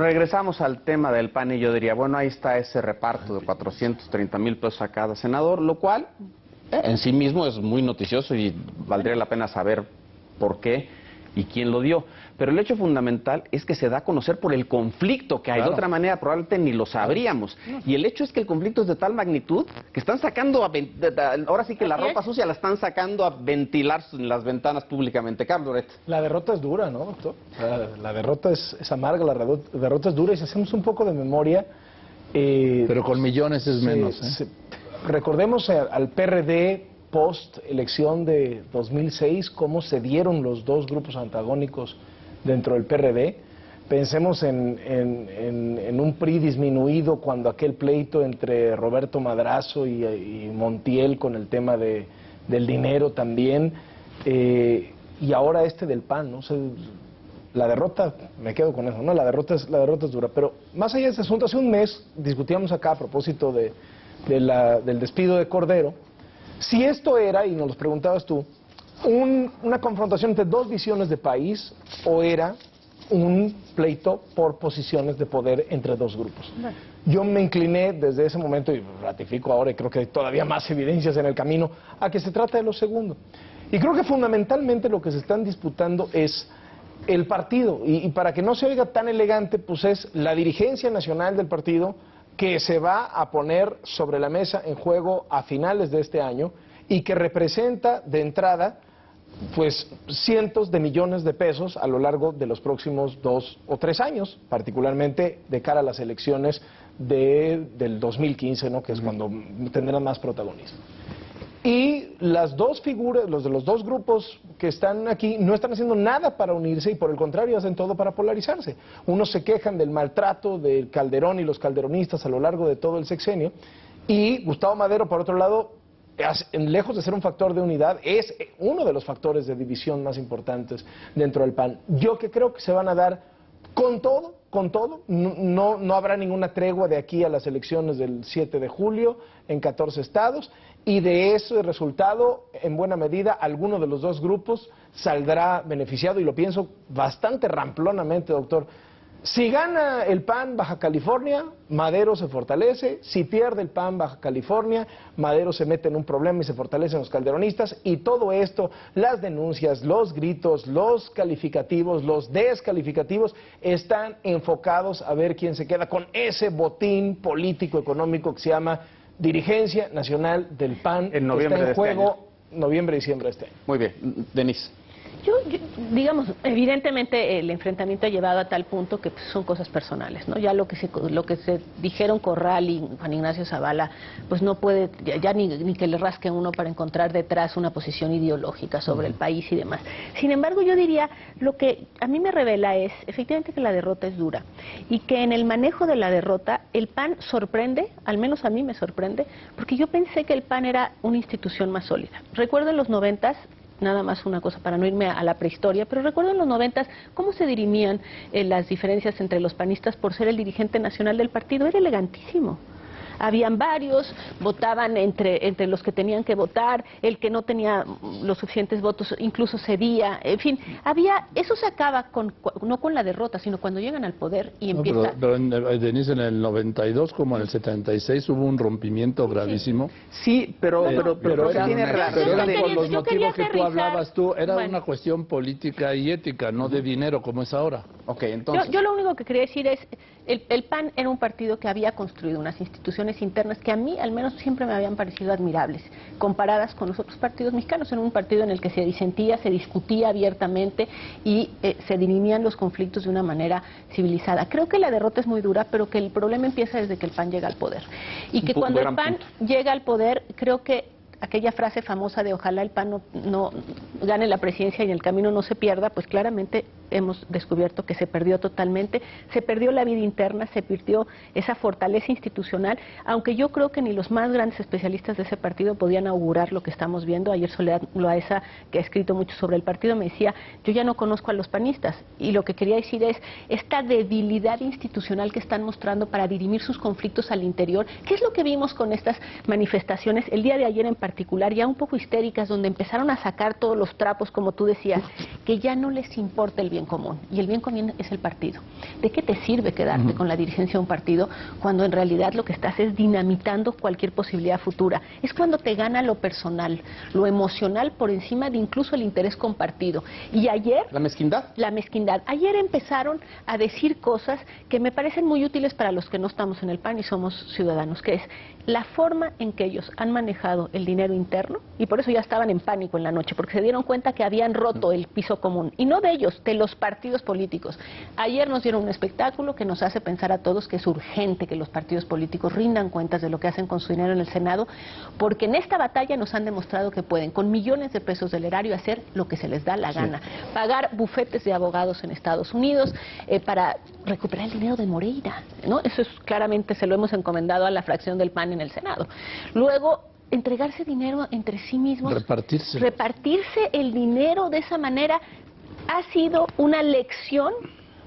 regresamos al tema del PAN y yo diría, bueno, ahí está ese reparto de 430,000 pesos a cada senador, lo cual en sí mismo es muy noticioso y valdría la pena saber por qué y quién lo dio. Pero el hecho fundamental es que se da a conocer por el conflicto que hay. Claro. De otra manera probablemente ni lo sabríamos. Y el hecho es que el conflicto es de tal magnitud que están sacando, ahora sí que la ropa sucia la están sacando a ventilar en las ventanas públicamente. Carlos Loret. La derrota es dura, ¿no, doctor? La derrota es amarga, la derrota es dura, y si hacemos un poco de memoria... pero con millones es menos. Recordemos al PRD post-elección de 2006, cómo se dieron los dos grupos antagónicos dentro del PRD. Pensemos en un PRI disminuido cuando aquel pleito entre Roberto Madrazo y Montiel con el tema del dinero también, y ahora este del PAN, ¿no? O sea, la derrota, me quedo con eso, ¿no? La derrota es dura. Pero más allá de este asunto, hace un mes discutíamos acá a propósito del despido de Cordero, si esto era, y nos lo preguntabas tú, una confrontación entre dos visiones de país o era un pleito por posiciones de poder entre dos grupos. Yo me incliné desde ese momento, y ratifico ahora, y creo que hay todavía más evidencias en el camino, a que se trata de lo segundo. Y creo que fundamentalmente lo que se están disputando es el partido, y para que no se oiga tan elegante, pues es la dirigencia nacional del partido que se va a poner sobre la mesa en juego a finales de este año y que representa de entrada pues cientos de millones de pesos a lo largo de los próximos 2 o 3 años, particularmente de cara a las elecciones del 2015, ¿no? Que es cuando tendrán más protagonismo. Y las dos figuras, los de los dos grupos que están aquí, no están haciendo nada para unirse y por el contrario hacen todo para polarizarse. Unos se quejan del maltrato de Calderón y los calderonistas a lo largo de todo el sexenio, y Gustavo Madero, por otro lado, lejos de ser un factor de unidad, es uno de los factores de división más importantes dentro del PAN. Yo que creo que se van a dar con todo, no habrá ninguna tregua de aquí a las elecciones del 7 de julio en 14 estados, y de ese resultado, en buena medida, alguno de los dos grupos saldrá beneficiado, y lo pienso bastante ramplonamente, doctor. Si gana el PAN Baja California, Madero se fortalece. Si pierde el PAN Baja California, Madero se mete en un problema y se fortalecen los calderonistas. Y todo esto, las denuncias, los gritos, los calificativos, los descalificativos, están enfocados a ver quién se queda con ese botín político-económico que se llama Dirigencia Nacional del PAN, en noviembre está en juego, de este año. Noviembre, diciembre de este año. Muy bien, Denise. Digamos, evidentemente el enfrentamiento ha llevado a tal punto que pues, son cosas personales, ¿no? Ya lo que se dijeron Corral y Juan Ignacio Zavala, pues no puede, ya ni que le rasque uno para encontrar detrás una posición ideológica sobre el país y demás. Sin embargo, yo diría, lo que a mí me revela es, efectivamente, que la derrota es dura, y que en el manejo de la derrota, el PAN sorprende, al menos a mí me sorprende, porque yo pensé que el PAN era una institución más sólida. Recuerdo en los 90s, nada más una cosa para no irme a la prehistoria, pero recuerdo en los 90s cómo se dirimían las diferencias entre los panistas por ser el dirigente nacional del partido. Era elegantísimo. Habían varios, votaban entre los que tenían que votar, el que no tenía los suficientes votos incluso cedía, en fin, eso se acaba no con la derrota, sino cuando llegan al poder y empieza... Pero Denise, en el 92 como en el 76 hubo un rompimiento gravísimo. Sí, pero tiene relación con los motivos que tú hablabas era una cuestión política y ética, no de dinero como es ahora. Ok, entonces... Yo lo único que quería decir es, el PAN era un partido que había construido unas instituciones internas que a mí al menos siempre me habían parecido admirables, comparadas con los otros partidos mexicanos. En un partido en el que se disentía, se discutía abiertamente y se dirimían los conflictos de una manera civilizada. Creo que la derrota es muy dura, pero que el problema empieza desde que el PAN llega al poder. Y que cuando el PAN llega al poder, creo que aquella frase famosa de ojalá el PAN no gane la presidencia y en el camino no se pierda, pues claramente hemos descubierto que se perdió totalmente, se perdió la vida interna, se perdió esa fortaleza institucional, aunque yo creo que ni los más grandes especialistas de ese partido podían augurar lo que estamos viendo. Ayer Soledad Loaesa, que ha escrito mucho sobre el partido, me decía, yo ya no conozco a los panistas, y lo que quería decir es esta debilidad institucional que están mostrando para dirimir sus conflictos al interior. ¿Qué es lo que vimos con estas manifestaciones el día de ayer en particular, ya un poco histéricas, donde empezaron a sacar todos los trapos, como tú decías, que ya no les importa el bien común, y el bien común es el partido. ¿De qué te sirve quedarte con la dirigencia de un partido cuando en realidad lo que estás es dinamitando cualquier posibilidad futura? Es cuando te gana lo personal, lo emocional por encima de incluso el interés compartido. Y ayer... ¿La mezquindad? La mezquindad. Ayer empezaron a decir cosas que me parecen muy útiles para los que no estamos en el PAN y somos ciudadanos, que es la forma en que ellos han manejado el dinero interno, y por eso ya estaban en pánico en la noche, porque se dieron cuenta que habían roto el piso común, y no de ellos, de los partidos políticos. Ayer nos dieron un espectáculo que nos hace pensar a todos que es urgente que los partidos políticos rindan cuentas de lo que hacen con su dinero en el Senado, porque en esta batalla nos han demostrado que pueden, con millones de pesos del erario, hacer lo que se les da la gana. Pagar bufetes de abogados en Estados Unidos para recuperar el dinero de Moreira, ¿no? Eso es claramente, se lo hemos encomendado a la fracción del PAN en el Senado. Luego, entregarse dinero entre sí mismos. Repartirse el dinero de esa manera ha sido una lección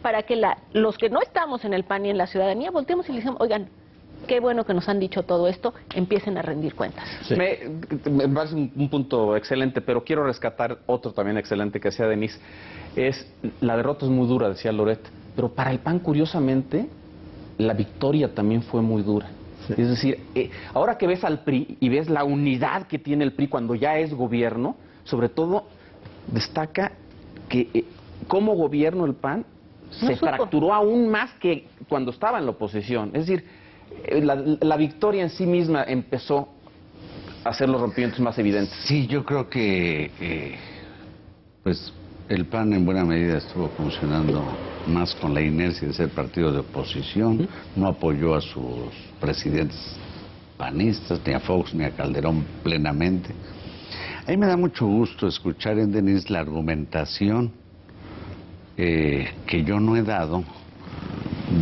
para que los que no estamos en el PAN y en la ciudadanía volteemos y le decimos, oigan, qué bueno que nos han dicho todo esto, empiecen a rendir cuentas. Sí. Me parece un punto excelente, pero quiero rescatar otro también excelente que decía Denise. La derrota es muy dura, decía Loret, pero para el PAN, curiosamente, la victoria también fue muy dura. Sí. Es decir, ahora que ves al PRI y ves la unidad que tiene el PRI cuando ya es gobierno, sobre todo destaca que como gobierno el PAN se fracturó aún más que cuando estaba en la oposición. Es decir, la victoria en sí misma empezó a hacer los rompimientos más evidentes. Sí, yo creo que pues el PAN en buena medida estuvo funcionando más con la inercia de ser partido de oposición, no apoyó a sus presidentes panistas, ni a Fox ni a Calderón plenamente. A mí me da mucho gusto escuchar en Denise la argumentación que yo no he dado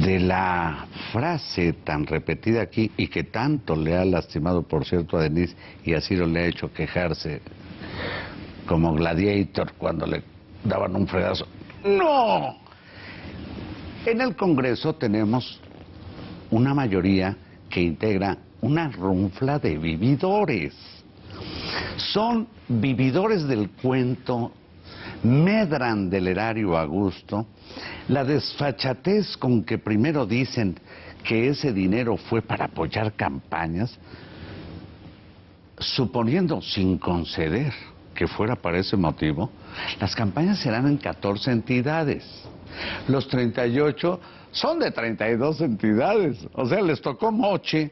de la frase tan repetida aquí y que tanto le ha lastimado, por cierto, a Denise, y a Ciro le ha hecho quejarse como Gladiator cuando le daban un fregazo. ¡No! En el Congreso tenemos una mayoría que integra una runfla de vividores. Son vividores del cuento, medran del erario a gusto. La desfachatez con que primero dicen que ese dinero fue para apoyar campañas, suponiendo sin conceder que fuera para ese motivo, las campañas serán en 14 entidades. Los 38 son de 32 entidades. O sea, les tocó moche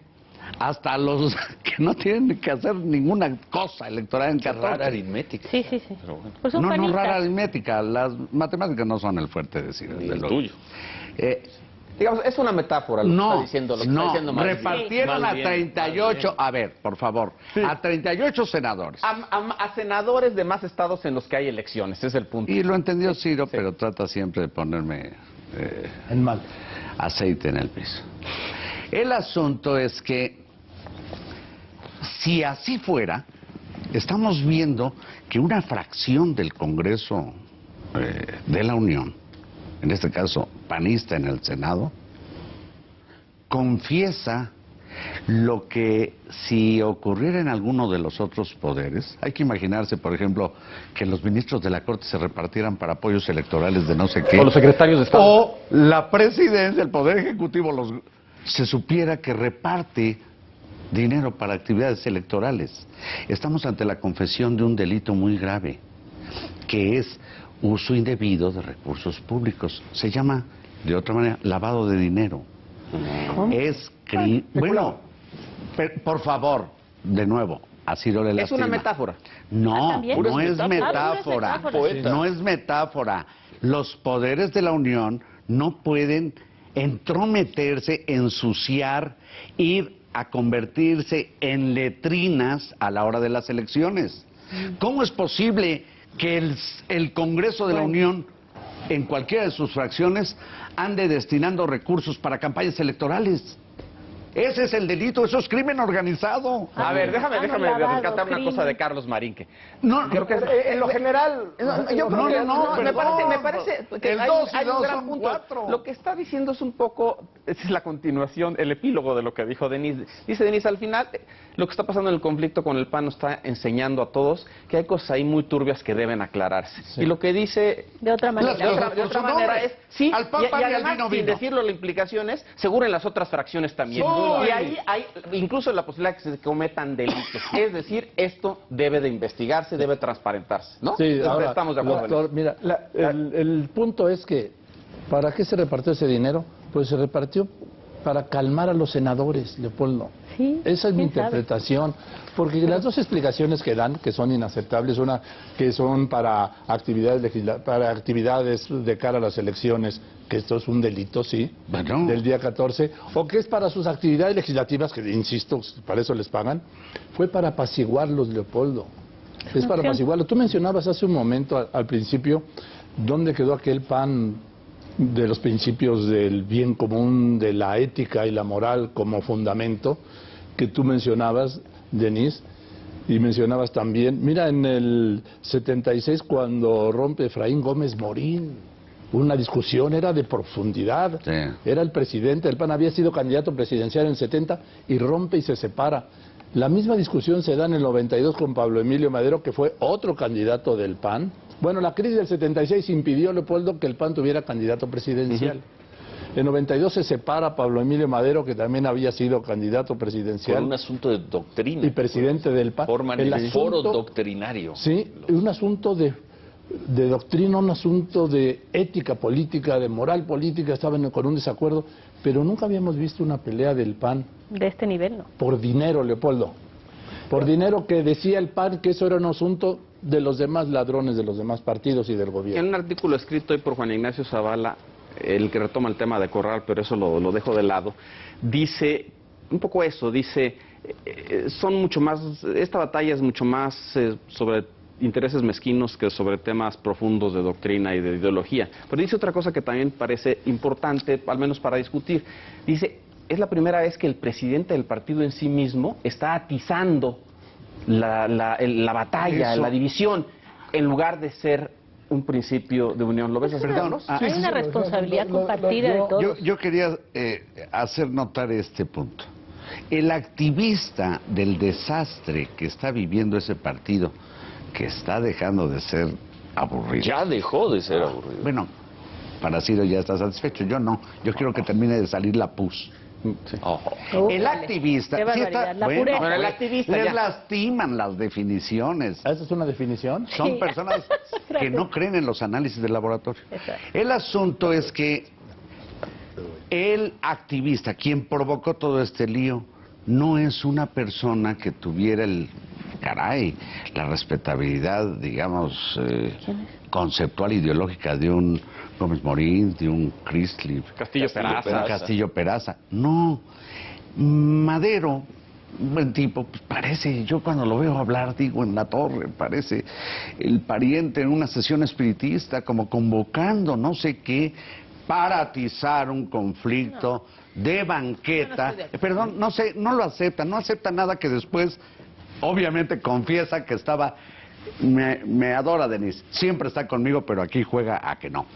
hasta los que no tienen que hacer ninguna cosa electoral en 14. Rara aritmética. Sí, sí, sí. Pero bueno. Pues No rara aritmética. Las matemáticas no son el fuerte de Ciro. Ni el tuyo. Digamos, es una metáfora lo que está diciendo. Lo que está diciendo repartieron a 38, a ver, por favor, a 38 senadores. A senadores de más estados en los que hay elecciones, ese es el punto. Y lo entendió Ciro, pero trata siempre de ponerme en mal aceite en el piso. El asunto es que, si así fuera, estamos viendo que una fracción del Congreso de la Unión, en este caso panista en el Senado, confiesa lo que si ocurriera en alguno de los otros poderes. Hay que imaginarse, por ejemplo, que los ministros de la Corte se repartieran para apoyos electorales de no sé qué. O los secretarios de Estado. O la presidencia, el Poder Ejecutivo, se supiera que reparte dinero para actividades electorales. Estamos ante la confesión de un delito muy grave, que es uso indebido de recursos públicos. Se llama, de otra manera, lavado de dinero. ¿Cómo? Bueno, por favor, de nuevo, a Ciro le lastima. Es una metáfora. No, ¿también? no es metáfora. Poeta. No es metáfora. Los poderes de la Unión no pueden entrometerse, ensuciar, ir a convertirse en letrinas a la hora de las elecciones. ¿Cómo es posible que el Congreso de la Unión, en cualquiera de sus fracciones, ande destinando recursos para campañas electorales? Ese es el delito, eso es crimen organizado. A ver, déjame lavado, rescatar una crimen. cosa de Carlos Marín. No, Creo que en lo general... yo creo que me perdón. parece que El hay 2 y un 2 gran son punto. 4. Lo que está diciendo es un poco, es la continuación, el epílogo de lo que dijo Denise. Dice Denise, al final, lo que está pasando en el conflicto con el PAN nos está enseñando a todos que hay cosas ahí muy turbias que deben aclararse. Sí. Y lo que dice... De otra manera. De otra manera es, sí, al pan, y pan, además, al vino, sin vino. decirlo, la implicación es, seguro en las otras fracciones también. Soy. Y ahí hay incluso la posibilidad de que se cometan delitos. Es decir, esto debe de investigarse, debe transparentarse, ¿no? Sí, ahora, estamos de acuerdo. doctor, mira, el punto es que, ¿para qué se repartió ese dinero? Pues se repartió para calmar a los senadores, Leopoldo. Sí, esa es mi ¿quién sabe? interpretación, porque las dos explicaciones que dan, que son inaceptables, una que son para actividades de cara a las elecciones, que esto es un delito, sí, Bueno. del día 14, o que es para sus actividades legislativas, que insisto, para eso les pagan, fue para apaciguarlos, Leopoldo. Es para apaciguarlos. Tú mencionabas hace un momento, al principio, dónde quedó aquel PAN de los principios del bien común, de la ética y la moral como fundamento, que tú mencionabas, Denise, y mencionabas también, mira, en el 76 cuando rompe Efraín Gómez Morín, una discusión era de profundidad, Sí. era el presidente del PAN, había sido candidato presidencial en el 70 y rompe y se separa. La misma discusión se da en el 92 con Pablo Emilio Madero, que fue otro candidato del PAN. Bueno, la crisis del 76 impidió, Leopoldo, que el PAN tuviera candidato presidencial. En 92 se separa Pablo Emilio Madero, que también había sido candidato presidencial. Por un asunto de doctrina. Y presidente del PAN. Forman el foro doctrinario. Sí, un asunto de doctrina, un asunto de ética política, de moral política, estaban con un desacuerdo, pero nunca habíamos visto una pelea del PAN. De este nivel, no. Por dinero, Leopoldo. Por dinero, que decía el PAN que eso era un asunto de los demás ladrones, de los demás partidos y del En gobierno. un artículo escrito hoy por Juan Ignacio Zavala, el que retoma el tema de Corral, pero eso lo dejo de lado, dice un poco eso, dice, son mucho más, esta batalla es mucho más sobre intereses mezquinos que sobre temas profundos de doctrina y de ideología. Pero dice otra cosa que también parece importante, al menos para discutir. Dice, es la primera vez que el presidente del partido en sí mismo está atizando la batalla, Eso. la división, en lugar de ser un principio de unión. ¿Lo ves así, Carlos? Hay una responsabilidad compartida de yo- todos. Yo quería hacer notar este punto. El activista del desastre que está viviendo ese partido, que está dejando de ser aburrido. Ya dejó de ser aburrido. Bueno, para Ciro ya está satisfecho, yo no. Yo quiero que termine de salir la pus. Sí. El activista... Qué barbaridad, la bueno, pureza. Bueno, el activista les ya. lastiman las definiciones. ¿Esa es una definición? Son Sí. personas que no creen en los análisis de laboratorio. Exacto. El asunto es que el activista, quien provocó todo este lío, no es una persona que tuviera la respetabilidad, digamos, conceptual, ideológica de un Gómez Morín, de un Chrisley, Castillo Peraza. Castillo Peraza. No, Madero, un buen tipo, pues parece, yo cuando lo veo hablar, digo, en la torre, parece el pariente en una sesión espiritista, como convocando no sé qué, para atizar un conflicto de banqueta. Perdón, no sé, no lo acepta, no acepta nada que después, obviamente, confiesa que estaba... Me adora Denise, siempre está conmigo, pero aquí juega a que no.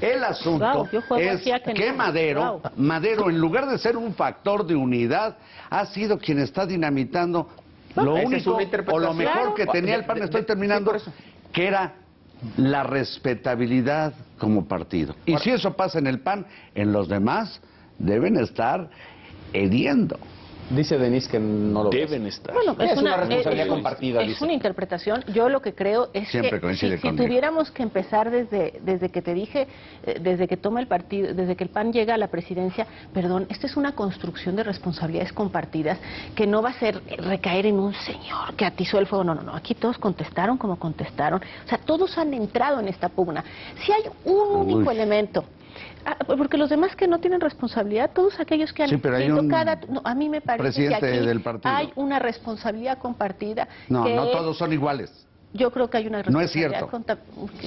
El asunto Wow, yo juego es aquí a que que no. Madero, Wow. Madero, en lugar de ser un factor de unidad, ha sido quien está dinamitando lo esa es único una o interpretación. lo mejor Claro. que tenía el PAN, estoy Sí, terminando, por eso. que era la respetabilidad como partido. Y si eso pasa en el PAN, en los demás deben estar hediendo. Dice Denise que no lo Deben ves. estar. Bueno, Es una responsabilidad es compartida, Es dice. una interpretación. Yo lo que creo es Siempre que coincide si conmigo. tuviéramos que empezar desde que te dije, desde que toma el partido, desde que el PAN llega a la presidencia, perdón, esta es una construcción de responsabilidades compartidas que no va a ser recaer en un señor que atizó el fuego. No, no, no. Aquí todos contestaron como contestaron. O sea, todos han entrado en esta pugna. Si hay un único elemento. Porque los demás que no tienen responsabilidad, todos aquellos que han Sí, pero hay sido un no, a mí me parece presidente que aquí del partido. hay una responsabilidad compartida. No, que no es- todos son iguales. Yo creo que hay una No es cierto.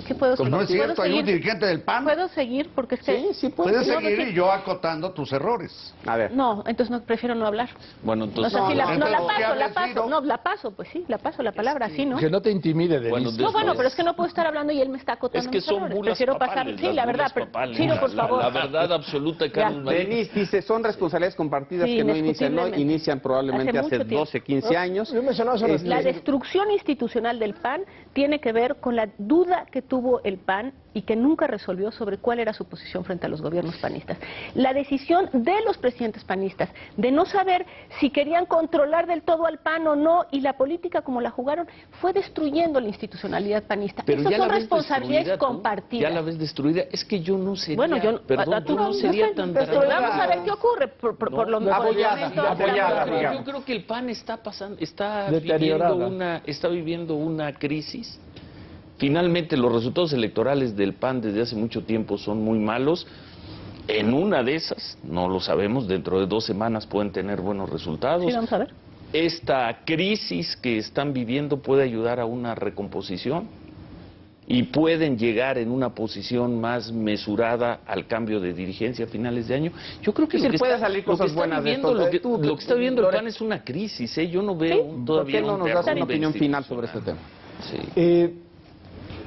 ¿Qué puedo Pues no es cierto, hay un dirigente del PAN. ¿Puedo seguir? Porque es que... Sí, Puedes seguir y yo acotando tus errores. A ver. No, entonces no, prefiero no hablar. Bueno, entonces... No sé si la entonces, ¿qué la ha paso. decidido? No, la paso, pues sí, la paso la palabra, así, ¿no? Que no te intimide, Denise. Bueno, No, bueno, pero es que no puedo estar hablando y él me está acotando. Es que mis son errores. bulas Prefiero pasar. papales, Sí, las la verdad, bulas pero... papales, Ciro, por favor. La verdad absoluta de Carlos Marín. Denise dice, son responsabilidades compartidas Sí, que no inician hoy, indiscutiblemente. inician probablemente Hace hace mucho tiempo. 12, 15 años. Yo mencionaba eso La destrucción institucional del PAN tiene que ver con la duda que tuvo el PAN y que nunca resolvió sobre cuál era su posición frente a los gobiernos panistas. La decisión de los presidentes panistas de no saber si querían controlar del todo al PAN o no, y la política como la jugaron, fue destruyendo la institucionalidad panista. Pero Esas ya son la ves responsabilidades destruida, ¿tú? compartidas. Ya la ves destruida. Es que yo no sería... Bueno, yo Perdón, yo no sería sé, tan... pero vamos a ver qué ocurre por lo menos. apoyada, Pero digamos. yo creo que el PAN está Deteriorada. está viviendo una crisis. Finalmente, los resultados electorales del PAN desde hace mucho tiempo son muy malos. En una de esas, no lo sabemos, dentro de 2 semanas pueden tener buenos resultados. Sí, vamos a ver. Esta crisis que están viviendo puede ayudar a una recomposición y pueden llegar en una posición más mesurada al cambio de dirigencia a finales de año. Yo creo que Sí, lo que puede está, salir lo que cosas está buenas de viviendo, esto. lo que está viviendo el PAN es una crisis, ¿eh? Yo no veo ¿Por todavía qué no un nos das una derrumbe opinión final sobre este institucional. tema? Sí.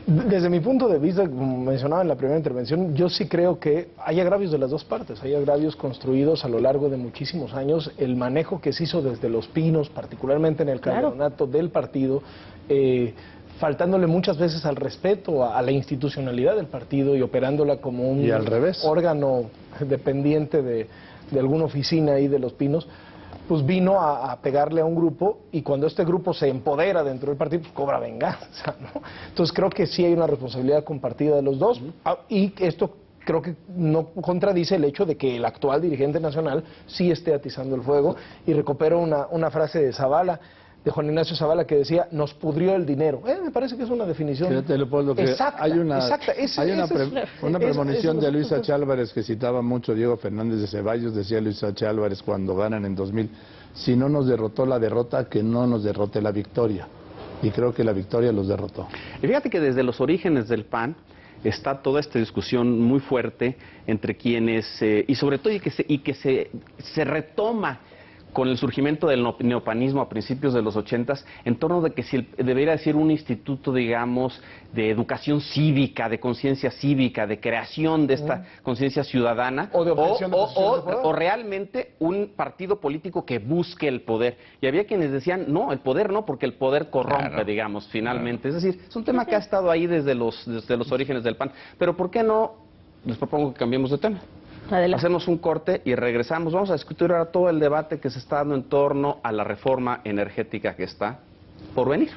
Desde mi punto de vista, como mencionaba en la primera intervención, yo sí creo que hay agravios de las dos partes, hay agravios construidos a lo largo de muchísimos años, el manejo que se hizo desde Los Pinos, particularmente en el campeonato del partido, faltándole muchas veces al respeto a la institucionalidad del partido y operándola como un Y al revés. órgano dependiente de alguna oficina ahí de Los Pinos, pues vino a pegarle a un grupo, y cuando este grupo se empodera dentro del partido, pues cobra venganza, ¿no? Entonces creo que sí hay una responsabilidad compartida de los dos, y esto creo que no contradice el hecho de que el actual dirigente nacional sí esté atizando el fuego. Y recupero una frase de Zavala, de Juan Ignacio Zavala, que decía: nos pudrió el dinero. Me parece que es una definición Fíjate, Leopoldo, que exacta, hay una, exacta. una premonición de Luis H. Álvarez que citaba mucho Diego Fernández de Ceballos. Decía Luis H. Álvarez cuando ganan en 2000: si no nos derrotó la derrota, que no nos derrote la victoria. Y creo que la victoria los derrotó. Y fíjate que desde los orígenes del PAN está toda esta discusión muy fuerte entre quienes, y sobre todo que se retoma con el surgimiento del neopanismo a principios de los 80s, en torno de que si debería ser un instituto, digamos, de educación cívica, de conciencia cívica, de creación de esta conciencia ciudadana, O de obtención de posiciones de poder. o realmente un partido político que busque el poder. Y había quienes decían, no, el poder no, porque el poder corrompe, Claro. digamos, finalmente. Es decir, es un tema que ha estado ahí desde los orígenes del PAN. Pero ¿por qué no? Les propongo que cambiemos de tema. Adelante. Hacemos un corte y regresamos. Vamos a discutir ahora todo el debate que se está dando en torno a la reforma energética que está por venir.